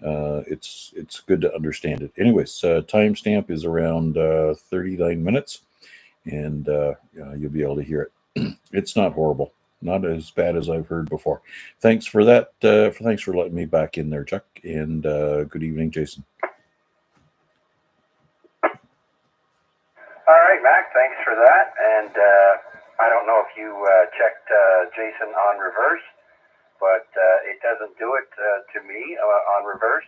Speaker 1: it's good to understand it. Anyways, timestamp is around 39 minutes, and you'll be able to hear it. It's not horrible. Not as bad as I've heard before. Thanks for that. Thanks for letting me back in there, Chuck. And good evening, Jason.
Speaker 2: All right, Mac. Thanks for that. And I don't know if you checked Jason on reverse, but it doesn't do it to me on reverse,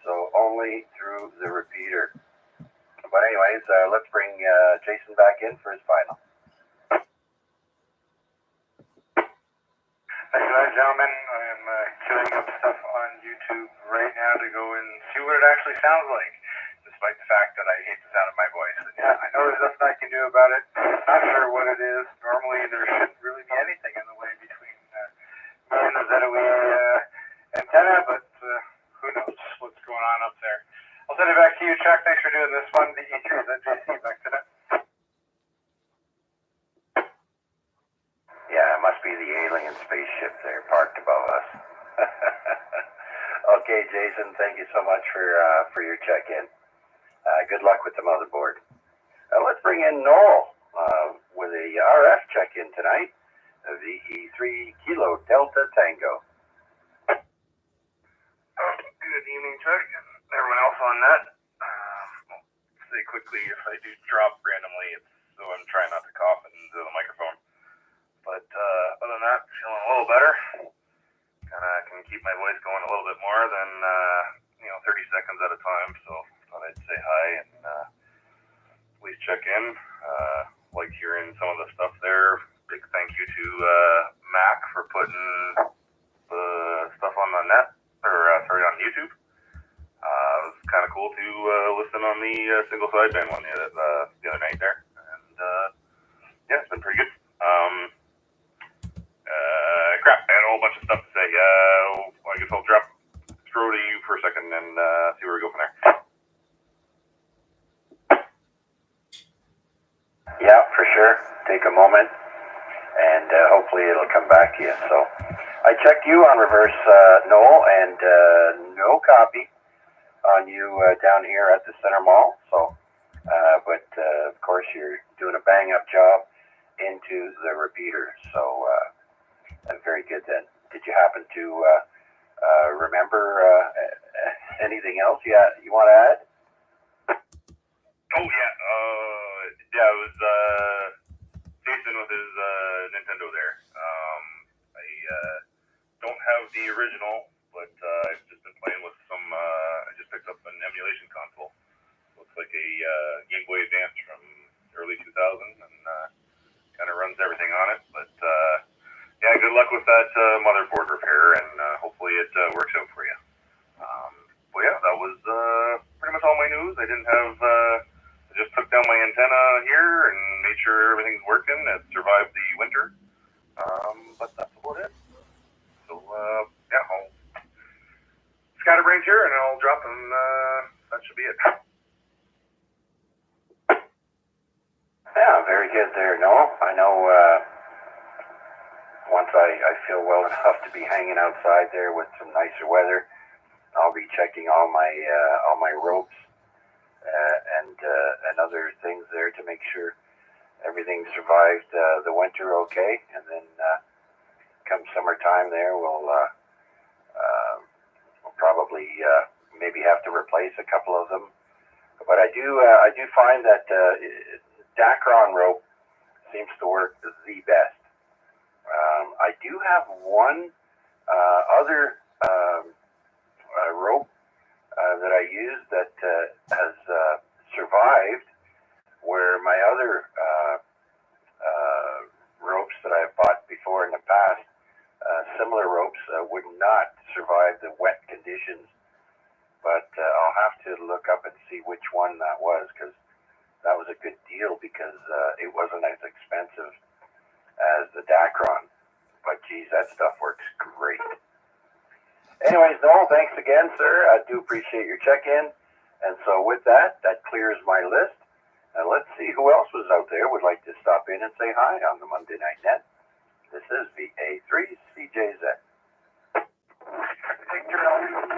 Speaker 2: so only through the repeater. But anyways, let's bring Jason back in for his final.
Speaker 5: Thanks for that, gentlemen. I am queuing up stuff on YouTube right now to go and see what it actually sounds like, despite the fact that I hate the sound of my voice. And yeah, I know there's nothing I can do about it. Not sure what it is. Normally, there shouldn't really be anything in the way between me and the ZOE antenna, but who knows what's going on up there. I'll send it back to you, Chuck. Thanks for doing this one. The VA3IMW LORC, back to that.
Speaker 2: Yeah, it must be the alien spaceship there parked above us. Okay, Jason, thank you so much for your check-in. Good luck with the motherboard. Let's bring in Noel with a RF check-in tonight. VE3 Kilo Delta Tango.
Speaker 5: Good evening, Chuck, and everyone else on that. I'll say quickly, if I do drop randomly, it's so I'm trying not to cough into the microphone. But other than that, feeling a little better. Kind of can keep my voice going a little bit more than 30 seconds at a time. So thought I'd say hi and please check in. Like hearing some of the stuff there. Big thank you to Mac for putting the stuff on the net, or on YouTube. It was kind of cool to listen on the single sideband one the other night there, and yeah, it's been pretty good. Crap, I had a whole bunch of stuff to say. I guess I'll throw to you for a second and see where we go from there.
Speaker 2: Yeah, for sure. Take a moment, and hopefully it'll come back to you. So I checked you on reverse, Noel, and no copy on you down here at the Center Mall. So, but of course you're doing a bang-up job into the repeater. So very good then. Did you happen to remember anything else you want to add?
Speaker 5: Oh yeah, yeah, it was Jason with his Nintendo there. I don't have the original, but I've just been playing with some. I just picked up an emulation console. Looks like a Game Boy Advance from early 2000, and kind of runs everything on it. But yeah, good luck with that motherboard repair, and hopefully it works out for you. Well, yeah, that was pretty much all my news. I didn't have. I just took down my antenna here and made sure everything's working. It survived the winter, but that's about it. So yeah, I'll scatterbrains here, and I'll drop, and that should be it.
Speaker 2: Yeah, very good there, Noel. I know once I feel well enough to be hanging outside there with some nicer weather, I'll be checking all my ropes and other things there to make sure everything survived the winter okay. And then come summertime there, we'll probably maybe have to replace a couple of them. But I do find that Dacron rope seems to work the best. I do have one other rope that I use that has survived, where my other ropes that I've bought before in the past, similar ropes, would not survive the wet conditions. But I'll have to look up and see which one that was, because that was a good deal, because it wasn't as expensive as the Dacron. But geez, that stuff works great. Anyways, Noel, thanks again, sir. I do appreciate your check-in. And so with that clears my list. And let's see who else was out there would like to stop in and say hi on the Monday Night Net. This is VA3CJZ.
Speaker 3: Victor Alpha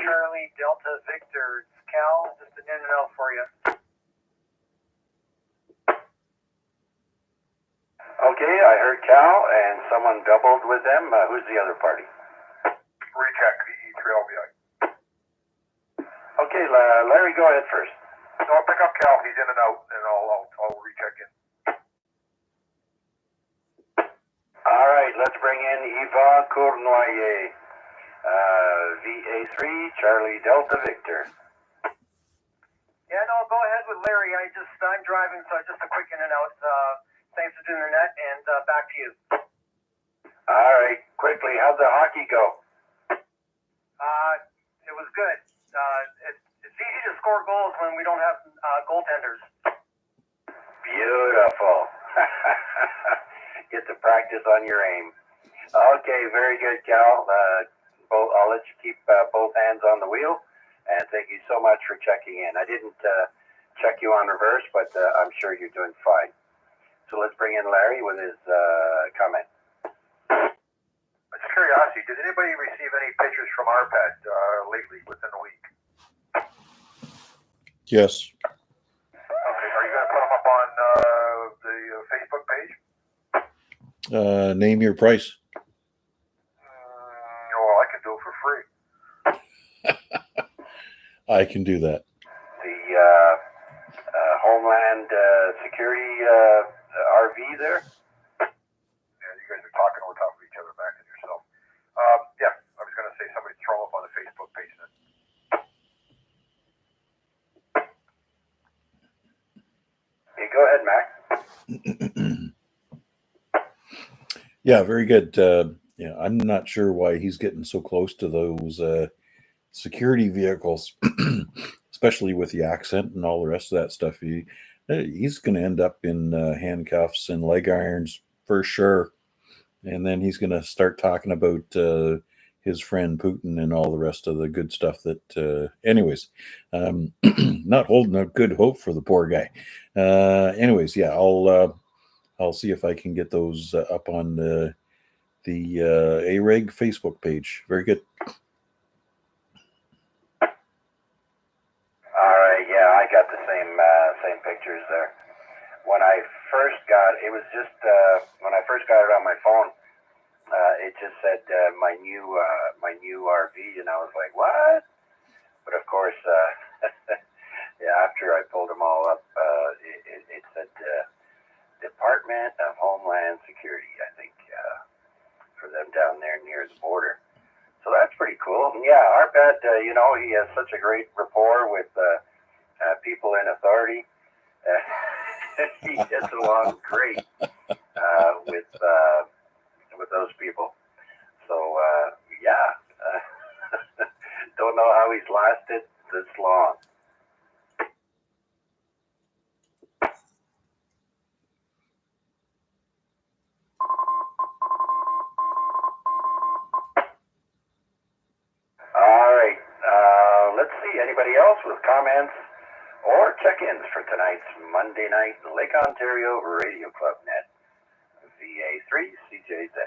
Speaker 3: Charlie Delta Victor. It's Cal, just an in and out for you.
Speaker 2: Okay, I heard Cal, and someone doubled with them. Who's the other party?
Speaker 5: Recheck VE3LBI.
Speaker 2: Okay, Larry, go ahead first.
Speaker 5: So I'll pick up Cal. He's in and out, and I'll recheck in.
Speaker 2: let's bring in Yvon Cournoyer, VA3 Charlie Delta Victor.
Speaker 5: Yeah, no, go ahead with Larry. I'm driving, so just a quick in and out. Thanks for doing the net, and back to you.
Speaker 2: All right, quickly, how'd the hockey go?
Speaker 5: It was good. It's easy to score goals when we don't have goaltenders.
Speaker 2: Beautiful. Get to practice on your aim. Okay, very good, Cal. I'll let you keep both hands on the wheel, and thank you so much for checking in. I didn't check you on reverse, but I'm sure you're doing fine. So let's bring in Larry with his comment.
Speaker 5: Just curiosity, did anybody receive any pictures from RPAD lately within the week?
Speaker 1: Yes.
Speaker 5: Okay, are you going to put them up on the Facebook page?
Speaker 1: Name your price.
Speaker 5: Well, I can do it for free.
Speaker 1: I can do that.
Speaker 2: The Homeland Security RV there.
Speaker 5: Yeah, you guys are talking over top of each other back at yourself. Yeah, I was going to say somebody throw them up on the Facebook page then.
Speaker 2: Hey, go ahead, Mac.
Speaker 1: Yeah, very good. Yeah, I'm not sure why he's getting so close to those security vehicles, especially with the accent and all the rest of that stuff. He's going to end up in handcuffs and leg irons for sure. And then he's going to start talking about his friend Putin and all the rest of the good stuff that, anyways, not holding a good hope for the poor guy. Anyways, yeah, I'll see if I can get those up on the AREG Facebook page. Very good.
Speaker 2: All right, yeah, I got the same pictures there. When I first got it, was just when I first got it on my phone, it just said my new RV, and I was like, what? But of course, yeah, after I pulled them all up, it said Department of Homeland Security, I think, for them down there near the border. So that's pretty cool. And yeah, Arpad, he has such a great rapport with people in authority. He gets along great with those people. So yeah, don't know how he's lasted this long. All right, let's see. Anybody else with comments or check-ins for tonight's Monday night Lake Ontario Radio Club Net? VA3 CJZ.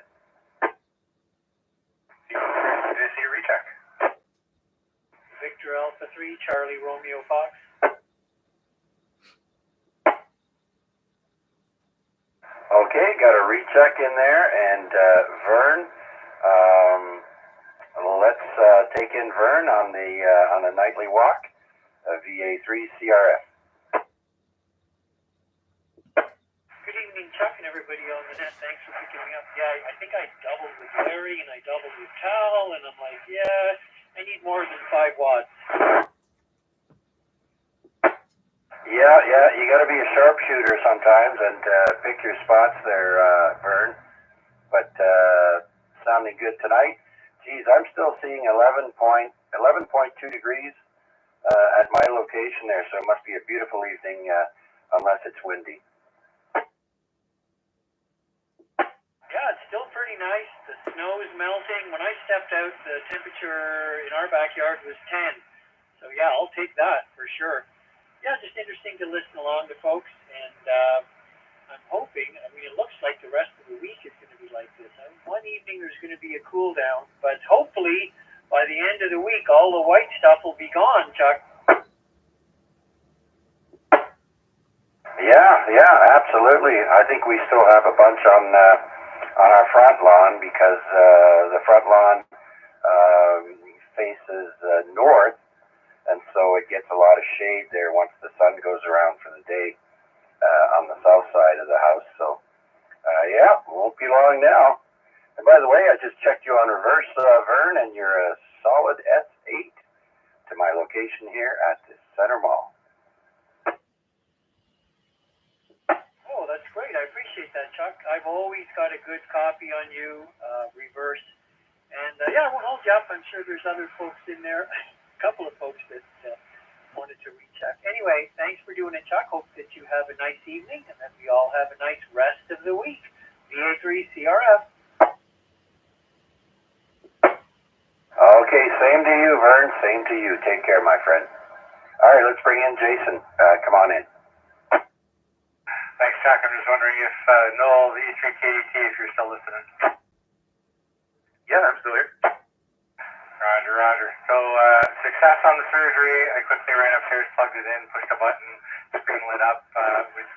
Speaker 5: Did you recheck?
Speaker 8: Victor Alpha 3, Charlie Romeo Fox.
Speaker 2: Okay, got a recheck in there, and Vern. Let's take in Vern on the nightly walk. VA3 CRF.
Speaker 8: Good evening, Chuck, and everybody on the net. Thanks for picking me up. Yeah, I think I doubled with Larry and I doubled with Cal, and I'm like, yeah, I need more than 5 watts.
Speaker 2: Yeah, you got to be a sharpshooter sometimes and pick your spots there, Vern. But sounding good tonight. Geez, I'm still seeing 11.2 degrees at my location there, so it must be a beautiful evening unless it's windy.
Speaker 8: Yeah, it's still pretty nice. The snow is melting. When I stepped out, the temperature in our backyard was 10. So yeah, I'll take that for sure. Yeah, just interesting to listen along to folks, and I'm hoping, it looks like the rest of the week is going to be like this. One evening there's going to be a cool down, but hopefully by the end of the week, all the white stuff will be gone, Chuck.
Speaker 2: Yeah, absolutely. I think we still have a bunch on our front lawn because the front lawn faces north, and so it gets a lot of shade there once the sun goes around for the day on the south side of the house. So yeah, won't be long now. And by the way, I just checked you on reverse, Vern, and you're a solid S8 to my location here at the Center Mall.
Speaker 8: Oh, that's great. I appreciate that, Chuck. I've always got a good copy on you, reverse. And yeah, I won't hold you up. I'm sure there's other folks in there, a couple of folks that wanted to recheck. Anyway, thanks for doing it, Chuck. Hope that you have a nice evening and that we all have a nice rest of the week. VA3CRF.
Speaker 2: Okay, same to you, Vern. Same to you. Take care, my friend. All right, let's bring in Jason. Come on in.
Speaker 5: Thanks, Chuck. I'm just wondering if Noel, the E3KDT, if you're still listening. Yeah, I'm still here. Roger, roger. So, success on the surgery. I quickly ran upstairs, plugged it in, pushed a button, screen lit up with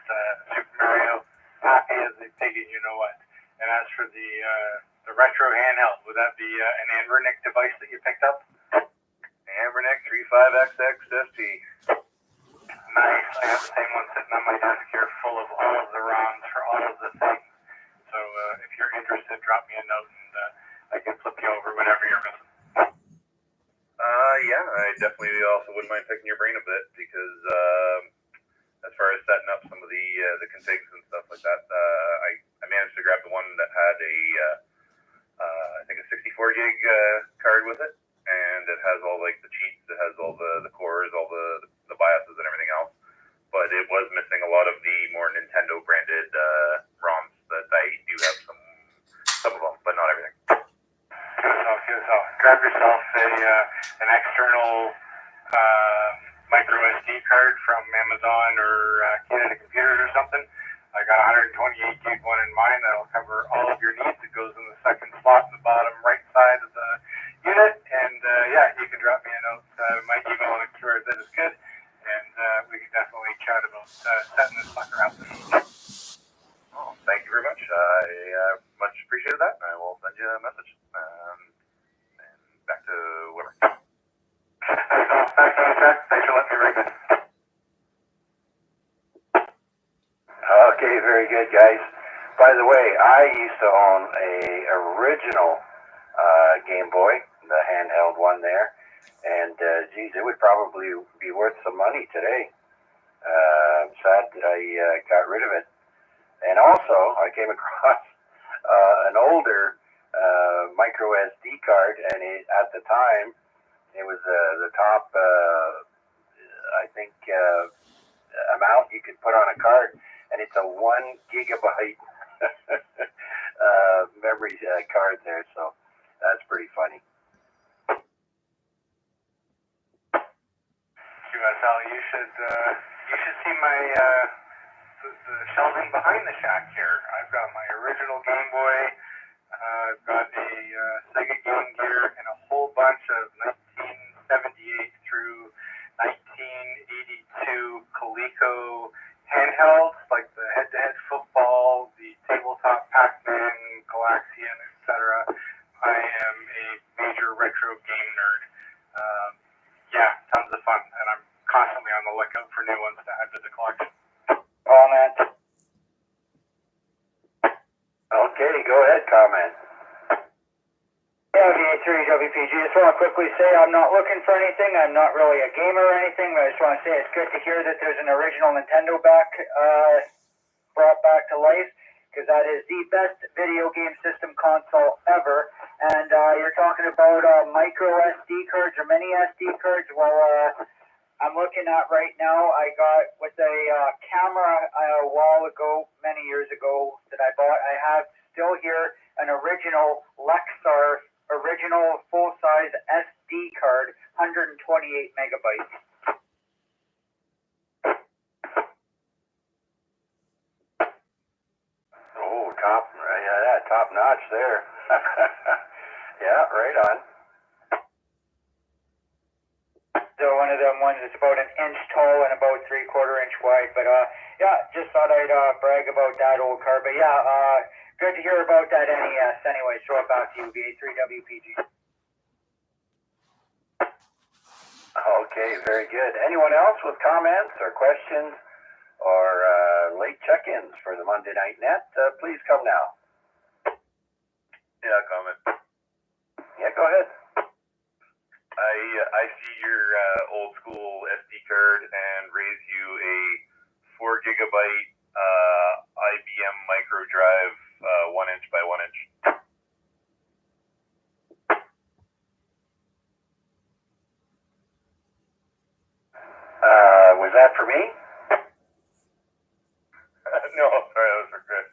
Speaker 5: Super Mario. Happy as a pig and you know what. And as for the retro handheld, would that be an Anbernic device that you picked up? Anbernic 35XX ST. Nice. I have the same one sitting on my desk here full of all of the ROMs for all of the things. So if you're interested, drop me a note and I can flip you over whatever you're missing.
Speaker 9: Yeah, I definitely also wouldn't mind picking your brain a bit because as far as setting up some of the configs and stuff like that, I managed to grab the one that had I think a 64 gig card with it, and it has all like the cheats, it has all the cores, all the BIOSes and everything else, but it was missing a lot of the more Nintendo branded ROMs that I do have some of them, but not everything.
Speaker 5: Good so. Grab yourself an external micro SD card from Amazon or Canada Computers or something. I got a 128 gig one in mine that'll cover all of your needs. It goes in the second slot in the bottom right side of the unit, and yeah, you can drop me a note. My email and QR that is good, and we can definitely chat about setting this sucker up.
Speaker 9: Oh, thank you very much. I much appreciated that. I will send you a message. And back to Wimmer.
Speaker 5: Thanks for letting me ring it.
Speaker 2: Okay, very good, guys. By the way, I used to own a original Game Boy, the handheld one there, and geez, it would probably be worth some money today. Sad that I got rid of it. And also, I came across an older micro SD card, and at the time, it was the top, I think, amount you could put on a card, and it's a 1 gigabyte memory card there, so that's pretty funny.
Speaker 5: QSL, you should see my the shelving behind the shack here. I've got my original Game Boy. I've got a Sega Game Gear and a whole bunch of 1978 through 1982 Coleco handhelds, like the head-to-head football, the tabletop Pac-Man, Galaxian, etc. I am a major retro game nerd. Yeah, tons of fun, and I'm constantly on the lookout for new ones to add to the collection.
Speaker 6: Comment.
Speaker 2: Okay, go ahead, comment.
Speaker 6: Yeah, VA3WPG. Just want to quickly say I'm not looking for anything. I'm not really a gamer or anything, but I just want to say it's good to hear that there's an original Nintendo brought back to life, because that is the best video game system console ever. And you're talking about micro SD cards or mini SD cards. Well, I'm looking at right now, I got with a camera a while ago, many years ago, that I bought. I have still here an original Lexar, original full-size SD card, 128 megabytes.
Speaker 2: Oh, top notch there. Yeah, right on.
Speaker 6: So one of them ones that's about 1 inch tall and about 3/4 inch wide. But yeah, just thought I'd brag about that old car. But yeah, good to hear about that NES. Anyway, throw it back to you, VA3WPG.
Speaker 2: Okay, very good. Anyone else with comments or questions or late check-ins for the Monday Night Net? Please come now.
Speaker 9: Yeah, card and raise you a 4 gigabyte IBM micro drive, 1 inch by 1 inch.
Speaker 2: Was that for me?
Speaker 9: No, sorry, that was for Chris.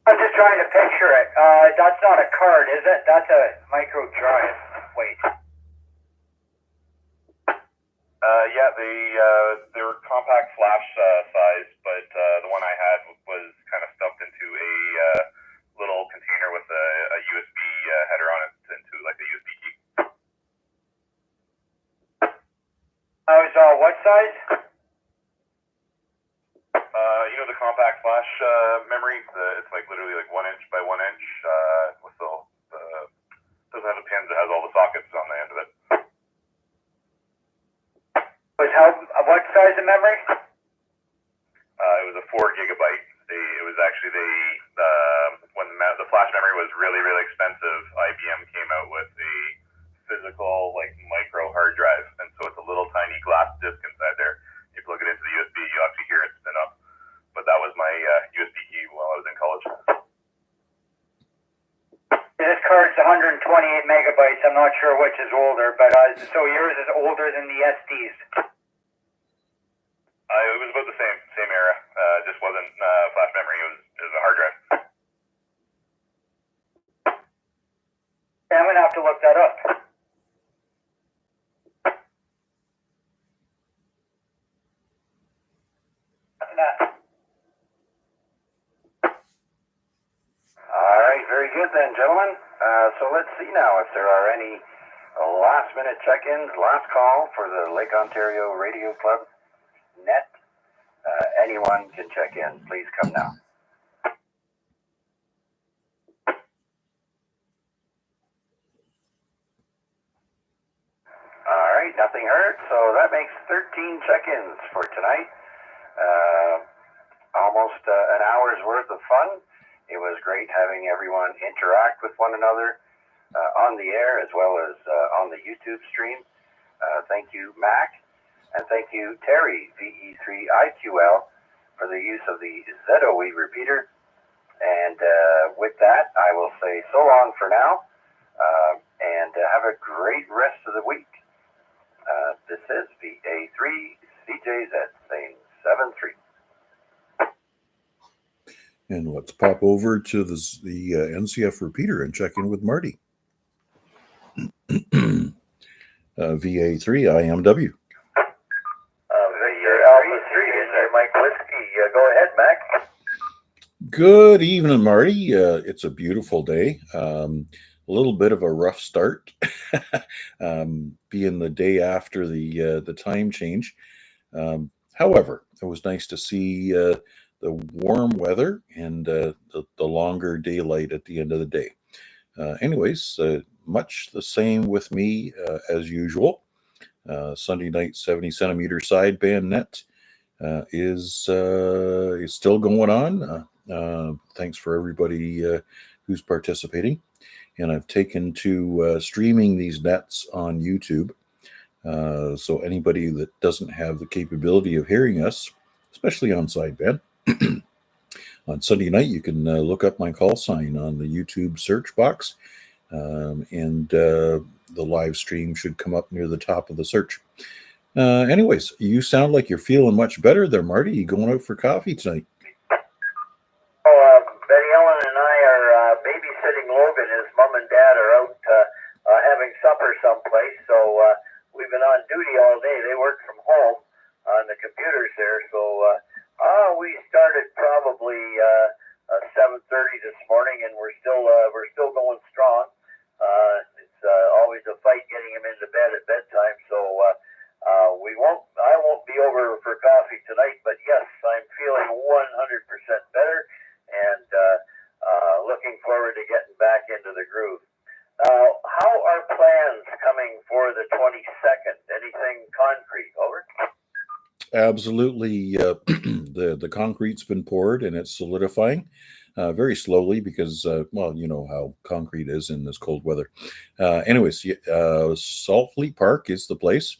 Speaker 6: I'm just trying to picture it. That's not a card, is it? That's a micro drive. Wait.
Speaker 9: Yeah, they were compact flash size, but the one I had was kind of stuffed into a little container with a USB header on it, into like a USB key.
Speaker 6: What size?
Speaker 9: You know the compact flash memory? It's like literally like 1 inch by 1 inch with the doesn't have the pins, it has all the sockets on the end of it.
Speaker 6: What size of memory?
Speaker 9: It was a 4 gigabyte. It was actually when the flash memory was really, really expensive, IBM came out with a physical like micro hard drive, and so it's a little tiny glass disc inside there. You plug it into the USB, you actually hear it spin up. But that was my USB key while I was in college.
Speaker 6: This card's 128 megabytes. I'm not sure which is older, but so yours is older than the SDs.
Speaker 9: It was about the same era. Just wasn't flash memory. It was a hard drive.
Speaker 6: Yeah, I'm gonna have to look that up.
Speaker 2: All right, very good then, gentlemen. So let's see now if there are any last-minute check-ins, last call for the Lake Ontario Radio Club net. Anyone can check in. Please come now. All right, nothing heard. So that makes 13 check-ins for tonight. Almost an hour's worth of fun. It was great having everyone interact with one another on the air as well as on the YouTube stream. Thank you, Mac, and thank you, Terry, VA3IMW, for the use of the ZOE repeater. And with that, I will say so long for now, and have a great rest of the week. This is VA3CJZ saying 7-3.
Speaker 1: And let's pop over to the NCF repeater and check in with Marty. VA3IMW.
Speaker 2: VA3 is there, Mike Whiskey. Go ahead, Mac.
Speaker 1: Good evening, Marty. It's a beautiful day. A little bit of a rough start, being the day after the time change. However, it was nice to see the warm weather and the longer daylight at the end of the day. Anyways, much the same with me as usual. Sunday night 70 centimeter sideband net is still going on. Thanks for everybody who's participating. And I've taken to streaming these nets on YouTube. So anybody that doesn't have the capability of hearing us, especially on sideband, on Sunday night, you can look up my call sign on the YouTube search box, and the live stream should come up near the top of the search. Anyways, you sound like you're feeling much better there, Marty. You going out for coffee tonight?
Speaker 2: Betty Ellen and I are babysitting Logan. His mom and dad are out having supper someplace, so we've been on duty all day. They work from home on the computers there, so we started probably 7:30 this morning, and we're still going strong. It's always a fight getting him into bed at bedtime, so I won't be over for coffee tonight, but yes, I'm feeling 100% better, and looking forward to getting back into the groove. How are plans coming for the 22nd? Anything concrete? Over.
Speaker 1: Absolutely. The concrete's been poured and it's solidifying very slowly because, well, you know how concrete is in this cold weather. Anyways, Salt Fleet Park is the place.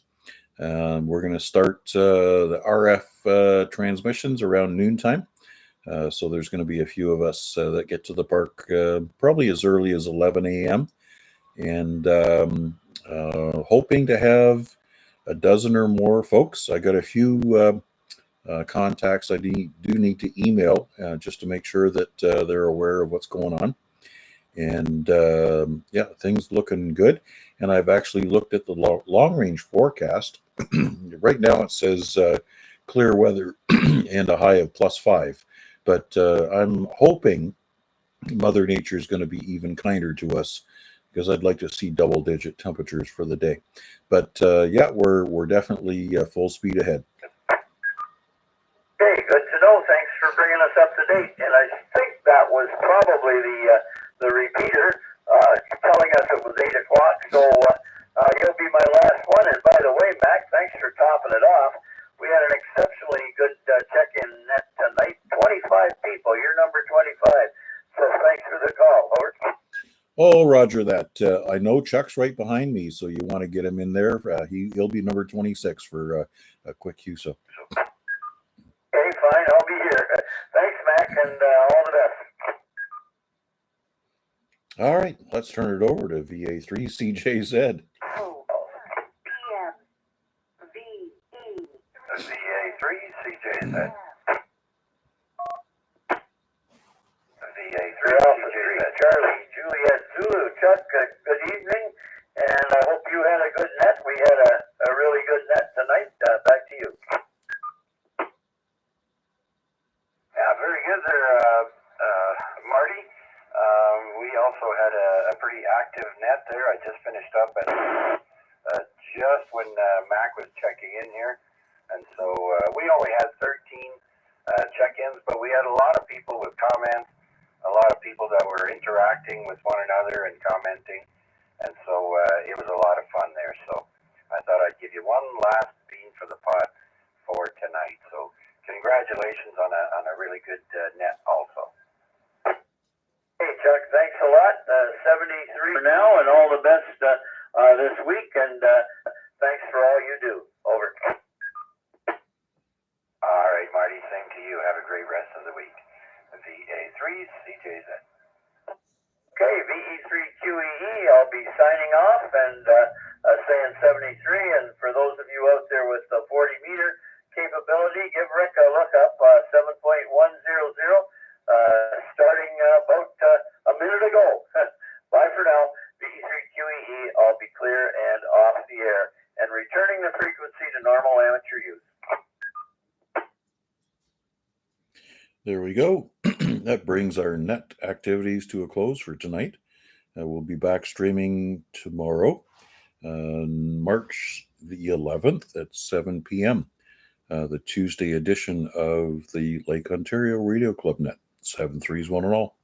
Speaker 1: We're going to start the RF transmissions around noontime. So there's going to be a few of us that get to the park probably as early as 11 a.m. And hoping to have a dozen or more folks. I got a few contacts I do need to email just to make sure that they're aware of what's going on. And yeah, things looking good. And I've actually looked at the long-range forecast. Right now it says clear weather and a high of +5. But I'm hoping Mother Nature is going to be even kinder to us, because I'd like to see double-digit temperatures for the day. But yeah, we're definitely full speed ahead.
Speaker 3: Okay, good to know. Thanks for bringing us up to date. And I think that was probably the repeater telling us it was 8 o'clock. So you'll be my last one. And by the way, Mac, thanks for topping it off. We had an exceptionally good check-in net tonight. 25 people. You're number 25. So thanks for the call, Lord.
Speaker 1: Oh, Roger that. I know Chuck's right behind me, so you want to get him in there. He'll be number 26 for a quick QSO.
Speaker 3: Okay, fine. I'll be here. Thanks, Mac, and all the best.
Speaker 1: All right, let's turn it over to VA3 CJZ.
Speaker 2: PM VA3 CJZ. VA3 CJZ.
Speaker 3: Charlie, Juliet, Zulu, Chuck, good evening, and I hope you had a good net. We had a really good net tonight. Back to you.
Speaker 2: Yeah, very good there, Marty. We also had a pretty active net there. I just finished up at just when Mac was checking in here. And so we only had 13 check-ins, but we had a lot of people with comments, a lot of people that were interacting with one another and commenting. And so it was a lot of fun there. So I thought I'd give you one last bean for the pot for tonight. So congratulations on a really good net also.
Speaker 3: Hey, Chuck, thanks a lot. 73 for now, and all the best this week, and thanks for all you do. Over.
Speaker 2: All right, Marty, same to you. Have a great rest of the week. VA3 CJZ.
Speaker 3: Okay, VE3QEE, I'll be signing off and saying 73, and for those of you out there with the 40-meter capability, give Rick a look up, 7.100, starting about a minute ago. Bye for now. VE3QEE, I'll be clear and off the air, and returning the frequency to normal amateur use.
Speaker 1: There we go. That brings our net activities to a close for tonight. We'll be back streaming tomorrow, March the 11th at 7 p.m., the Tuesday edition of the Lake Ontario Radio Club Net. 7-3s one and all.